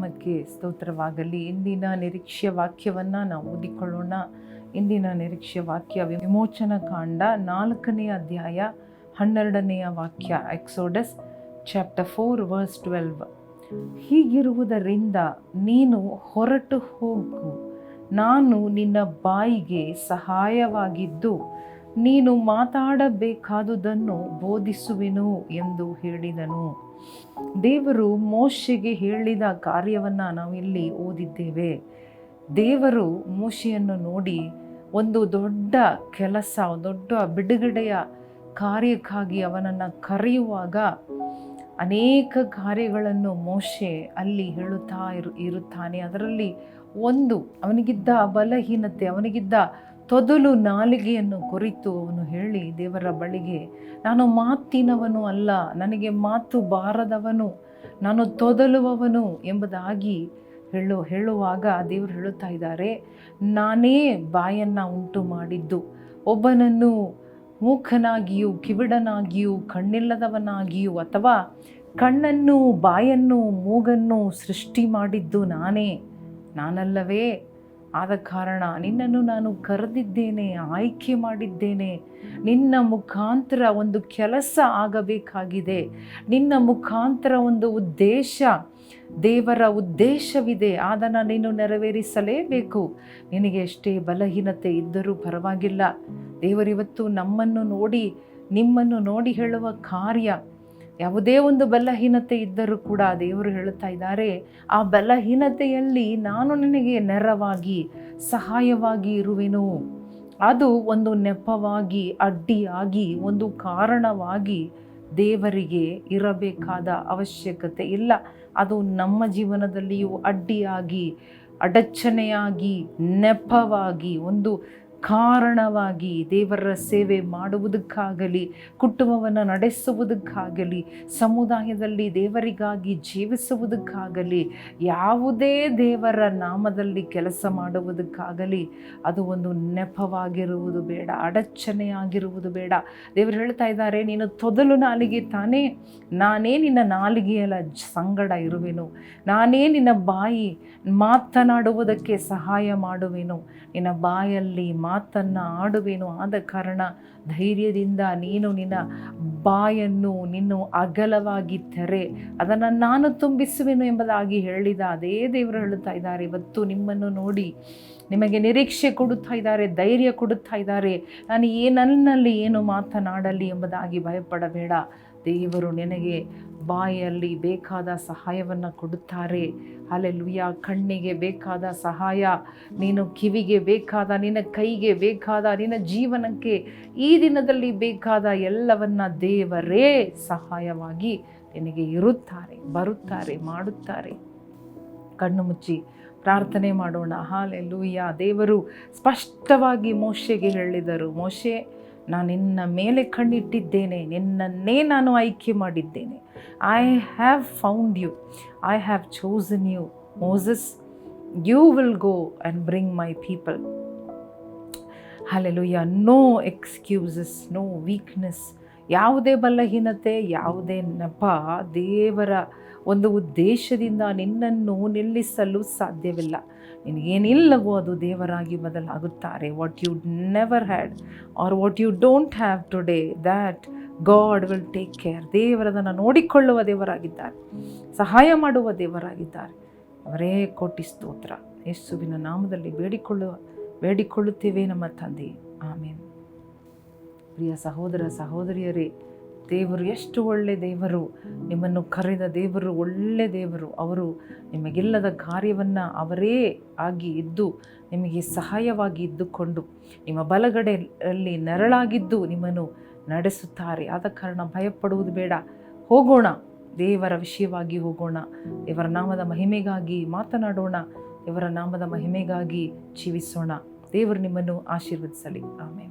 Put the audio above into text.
ನಾಮಕ್ಕೆ ಸ್ತೋತ್ರವಾಗಲಿ. ಇಂದಿನ ನಿರೀಕ್ಷೆಯ ವಾಕ್ಯವನ್ನು ನಾವು ಓದಿಕೊಳ್ಳೋಣ. ಇಂದಿನ ನಿರೀಕ್ಷೆಯ ವಾಕ್ಯ ವಿಮೋಚನ ಕಾಂಡ 4ನೇ ಅಧ್ಯಾಯ 12ನೇ ವಾಕ್ಯ. Exodus chapter 4 verse 12. ಹೀಗಿರುವುದರಿಂದ ನೀನು ಹೊರಟು ಹೋಗು, ನಾನು ನಿನ್ನ ಬಾಯಿಗೆ ಸಹಾಯವಾಗಿದ್ದು ನೀನು ಮಾತಾಡಬೇಕಾದುದನ್ನು ಬೋಧಿಸುವೆನು ಎಂದು ಹೇಳಿದನು. ದೇವರು ಮೋಶೆಗೆ ಹೇಳಿದ ಕಾರ್ಯವನ್ನು ನಾವು ಇಲ್ಲಿ ಓದಿದ್ದೇವೆ. ದೇವರು ಮೋಶೆಯನ್ನು ನೋಡಿ ಒಂದು ದೊಡ್ಡ ಕೆಲಸ, ದೊಡ್ಡ ಬಿಡುಗಡೆಯ ಕಾರ್ಯಕ್ಕಾಗಿ ಅವನನ್ನು ಕರೆಯುವಾಗ ಅನೇಕ ಕಾರ್ಯಗಳನ್ನು ಮೋಶೆ ಅಲ್ಲಿ ಹೇಳುತ್ತಾ ಇರುತ್ತಾನೆ. ಅದರಲ್ಲಿ ಒಂದು, ಅವನಿಗಿದ್ದ ಬಲಹೀನತೆ, ಅವನಿಗಿದ್ದ ತೊದಲು ನಾಲಿಗೆಯನ್ನು ಕುರಿತು ಅವನು ಹೇಳಿ ದೇವರ ಬಳಿಗೆ, ನಾನು ಮಾತಿನವನು ಅಲ್ಲ, ನನಗೆ ಮಾತು ಬಾರದವನು, ನಾನು ತೊದಲುವವನು ಎಂಬುದಾಗಿ ಹೇಳುವಾಗ ದೇವರು ಹೇಳುತ್ತಾ ಇದ್ದಾರೆ, ನಾನೇ ಬಾಯನ್ನು ಉಂಟು ಮಾಡಿದ್ದು, ಒಬ್ಬನನ್ನು ಮೂಕನಾಗಿಯೂ ಕಿವಿಡನಾಗಿಯೂ ಕಣ್ಣಿಲ್ಲದವನಾಗಿಯೂ ಅಥವಾ ಕಣ್ಣನ್ನು ಬಾಯನ್ನು ಮೂಗನ್ನು ಸೃಷ್ಟಿ ಮಾಡಿದ್ದು ನಾನಲ್ಲವೇ? ಆದ ಕಾರಣ ನಿನ್ನನ್ನು ನಾನು ಕರೆದಿದ್ದೇನೆ, ಆಯ್ಕೆ ಮಾಡಿದ್ದೇನೆ. ನಿನ್ನ ಮುಖಾಂತರ ಒಂದು ಕೆಲಸ ಆಗಬೇಕಾಗಿದೆ, ನಿನ್ನ ಮುಖಾಂತರ ಒಂದು ಉದ್ದೇಶ, ದೇವರ ಉದ್ದೇಶವಿದೆ, ಅದನ್ನು ನೀನು ನೆರವೇರಿಸಲೇಬೇಕು. ನಿನಗೆ ಎಷ್ಟೇ ಬಲಹೀನತೆ ಇದ್ದರೂ ಪರವಾಗಿಲ್ಲ. ದೇವರಿವತ್ತು ನಮ್ಮನ್ನು ನೋಡಿ, ನಿಮ್ಮನ್ನು ನೋಡಿ ಹೇಳುವ ಕಾರ್ಯ, ಯಾವುದೇ ಒಂದು ಬಲಹೀನತೆ ಇದ್ದರೂ ಕೂಡ ದೇವರು ಹೇಳುತ್ತಾ ಇದ್ದಾರೆ, ಆ ಬಲಹೀನತೆಯಲ್ಲಿ ನಾನು ನಿನಗೆ ನೆರವಾಗಿ ಸಹಾಯವಾಗಿ ಇರುವೆನು. ಅದು ಒಂದು ನೆಪವಾಗಿ, ಅಡ್ಡಿಯಾಗಿ, ಒಂದು ಕಾರಣವಾಗಿ ದೇವರಿಗೆ ಇರಬೇಕಾದ ಅವಶ್ಯಕತೆ ಇಲ್ಲ. ಅದು ನಮ್ಮ ಜೀವನದಲ್ಲಿಯೂ ಅಡ್ಡಿಯಾಗಿ, ಅಡಚಣೆಯಾಗಿ, ನೆಪವಾಗಿ, ಒಂದು ಕಾರಣವಾಗಿ ದೇವರ ಸೇವೆ ಮಾಡುವುದಕ್ಕಾಗಲಿ, ಕುಟುಂಬವನ್ನು ನಡೆಸುವುದಕ್ಕಾಗಲಿ, ಸಮುದಾಯದಲ್ಲಿ ದೇವರಿಗಾಗಿ ಜೀವಿಸುವುದಕ್ಕಾಗಲಿ, ಯಾವುದೇ ದೇವರ ನಾಮದಲ್ಲಿ ಕೆಲಸ ಮಾಡುವುದಕ್ಕಾಗಲಿ ಅದು ಒಂದು ನೆಪವಾಗಿರುವುದು ಬೇಡ, ಅಡಚಣೆಯಾಗಿರುವುದು ಬೇಡ. ದೇವರು ಹೇಳ್ತಾ ಇದ್ದಾರೆ, ನೀನು ತೊದಲು ನಾಲಿಗೆ ತಾನೇ, ನಾನೇ ನಿನ್ನ ನಾಲಿಗೆಯಲ್ಲ ಸಂಗಡ ಇರುವೆನು, ನಾನೇ ನಿನ್ನ ಬಾಯಿ ಮಾತನಾಡುವುದಕ್ಕೆ ಸಹಾಯ ಮಾಡುವೆನು, ನಿನ್ನ ಬಾಯಲ್ಲಿ ಮಾತನ್ನು ಆಡುವೆನು. ಆದ ಕಾರಣ ಧೈರ್ಯದಿಂದ ನೀನು ನಿನ್ನ ಬಾಯನ್ನು ಅಗಲವಾಗಿ ತೆರೆ, ಅದನ್ನು ನಾನು ತುಂಬಿಸುವೆನು ಎಂಬುದಾಗಿ ಹೇಳಿದ ಅದೇ ದೇವರು ಹೇಳುತ್ತಾ ಇದ್ದಾರೆ. ಇವತ್ತು ನಿಮ್ಮನ್ನು ನೋಡಿ ನಿಮಗೆ ನಿರೀಕ್ಷೆ ಕೊಡುತ್ತಾ ಇದ್ದಾರೆ, ಧೈರ್ಯ ಕೊಡುತ್ತಾ ಇದ್ದಾರೆ. ನಾನು ನನ್ನಲ್ಲಿ ಏನು ಮಾತನಾಡಲಿ ಎಂಬುದಾಗಿ ಭಯಪಡಬೇಡ. ದೇವರು ನಿನಗೆ ಬಾಯಲ್ಲಿ ಬೇಕಾದ ಸಹಾಯವನ್ನು ಕೊಡುತ್ತಾರೆ. ಹಲ್ಲೆಲೂಯಾ. ಕಣ್ಣಿಗೆ ಬೇಕಾದ ಸಹಾಯ, ನೀನು ಕಿವಿಗೆ ಬೇಕಾದ, ನಿನ್ನ ಕೈಗೆ ಬೇಕಾದ, ನಿನ್ನ ಜೀವನಕ್ಕೆ ಈ ದಿನದಲ್ಲಿ ಬೇಕಾದ ಎಲ್ಲವನ್ನ ದೇವರೇ ಸಹಾಯವಾಗಿ ನಿನಗೆ ಬರುತ್ತಾರೆ, ಮಾಡುತ್ತಾರೆ. ಕಣ್ಣು ಮುಚ್ಚಿ ಪ್ರಾರ್ಥನೆ ಮಾಡೋಣ. ಹಲ್ಲೆಲೂಯಾ. ದೇವರು ಸ್ಪಷ್ಟವಾಗಿ ಮೋಶೆಗೆ ಹೇಳಿದರು, ಮೋಶೆ, ನಾನು ನಿನ್ನ ಮೇಲೆ ಕಣ್ಣಿಟ್ಟಿದ್ದೇನೆ, ನಿನ್ನನ್ನೇ ನಾನು ಆಯ್ಕೆ ಮಾಡಿದ್ದೇನೆ. I have found you, I have chosen you. Moses, you will go and bring my people. Hallelujah. No excuses, no weakness. ಯಾವುದೇ ಬಲಹೀನತೆ, ಯಾವುದೇ ನೆಪ ದೇವರ ಒಂದು ಉದ್ದೇಶದಿಂದ ನಿನ್ನನ್ನು ನಿಲ್ಲಿಸಲು ಸಾಧ್ಯವಿಲ್ಲ. ನಿನಗೇನಿಲ್ಲವೋ ಅದು ದೇವರಾಗಿ ಬದಲಾಗುತ್ತಾರೆ. What you never had or what you don't have today, that God will take care. ದೇವರದನ್ನು ನೋಡಿಕೊಳ್ಳುವ ದೇವರಾಗಿದ್ದಾರೆ, ಸಹಾಯ ಮಾಡುವ ದೇವರಾಗಿದ್ದಾರೆ. ಅವರೇ ಕೋಟಿ ಸ್ತೋತ್ರ. ಯೇಸುವಿನ ನಾಮದಲ್ಲಿ ಬೇಡಿಕೊಳ್ಳುತ್ತೇವೆ ನಮ್ಮ ತಂದೆ, ಆಮೇನ್. ಪ್ರಿಯ ಸಹೋದರ ಸಹೋದರಿಯರೇ, ದೇವರು ಎಷ್ಟು ಒಳ್ಳೆ ದೇವರು, ನಿಮ್ಮನ್ನು ಕರೆದ ದೇವರು ಒಳ್ಳೆ ದೇವರು. ಅವರು ನಿಮಗೆಲ್ಲದ ಕಾರ್ಯವನ್ನು ಅವರೇ ಆಗಿ ಇದ್ದು ನಿಮಗೆ ಸಹಾಯವಾಗಿ ಇದ್ದುಕೊಂಡು ನಿಮ್ಮ ಬಲಗಡೆಯಲ್ಲಿ ನೆರಳಾಗಿದ್ದು ನಿಮ್ಮನ್ನು ನಡೆಸುತ್ತಾರೆ. ಆದ ಕಾರಣ ಭಯಪಡುವುದು ಬೇಡ. ಹೋಗೋಣ, ದೇವರ ವಿಷಯವಾಗಿ ಹೋಗೋಣ, ದೇವರ ನಾಮದ ಮಹಿಮೆಗಾಗಿ ಮಾತನಾಡೋಣ, ದೇವರ ನಾಮದ ಮಹಿಮೆಗಾಗಿ ಜೀವಿಸೋಣ. ದೇವರು ನಿಮ್ಮನ್ನು ಆಶೀರ್ವದಿಸಲಿ. ಆಮೇಲೆ.